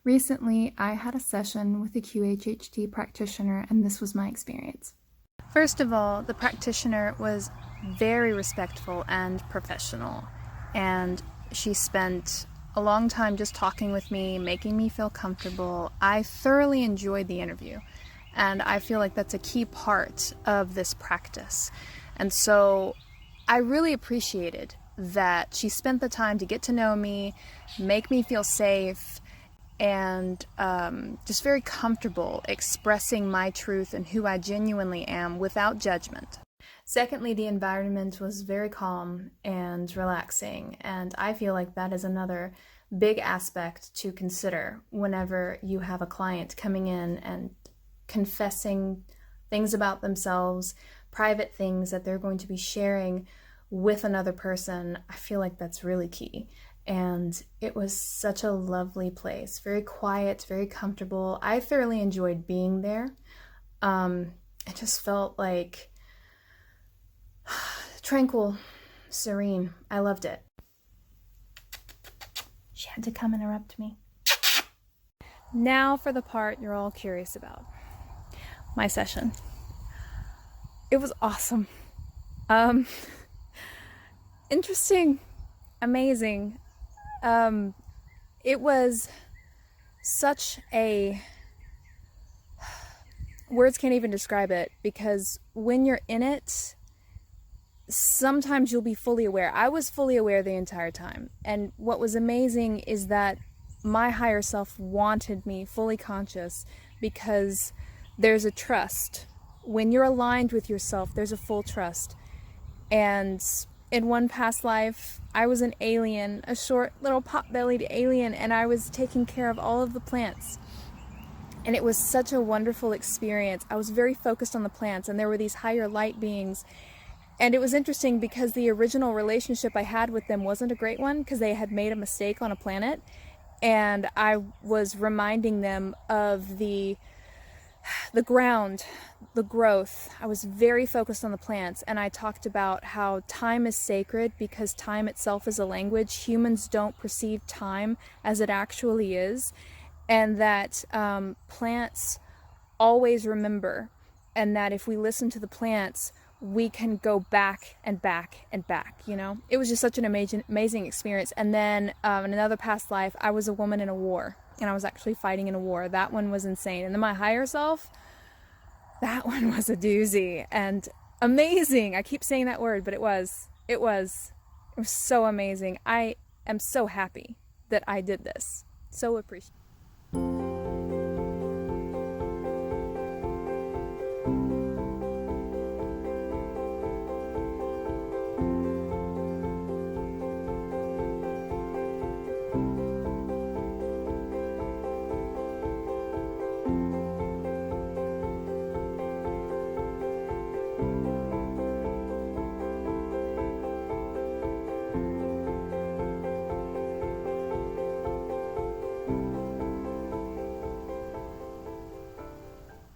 Recently, I had a session with a QHHT practitioner, and this was my experience. First of all, the practitioner was very respectful and professional, and she spent a long time just talking with me, making me feel comfortable. I thoroughly enjoyed the interview, and I feel like that's a key part of this practice. And so I really appreciated that she spent the time to get to know me, make me feel safe, and just very comfortable expressing my truth and who I genuinely am without judgment. Secondly, the environment was very calm and relaxing, and I feel like that is another big aspect to consider whenever you have a client coming in and confessing things about themselves, private things that they're going to be sharing with another person. I feel like that's really key. And it was such a lovely place, very quiet, very comfortable. I thoroughly enjoyed being there. It just felt like tranquil, serene. I loved it. She had to come interrupt me. Now for the part you're all curious about. My session. It was awesome. Interesting, amazing. It was such a, words can't even describe it, because when you're in it, sometimes you'll be fully aware. I was fully aware the entire time, and what was amazing is that my higher self wanted me fully conscious, because there's a trust. When you're aligned with yourself, there's a full trust. And in one past life, I was an alien, a short little pot-bellied alien, and I was taking care of all of the plants. And it was such a wonderful experience. I was very focused on the plants, and there were these higher light beings. And it was interesting because the original relationship I had with them wasn't a great one, because they had made a mistake on a planet. And I was reminding them of the ground, the growth. I was very focused on the plants, and I talked about how time is sacred because time itself is a language. Humans don't perceive time as it actually is, and that plants always remember, and that if we listen to the plants, we can go back and back and back, you know? It was just such an amazing experience. And then in another past life, I was a woman in a war, and I was actually fighting in a war. That one was insane. And then my higher self, that one was a doozy and amazing. I keep saying that word, but it was so amazing. I am so happy that I did this. So appreciative.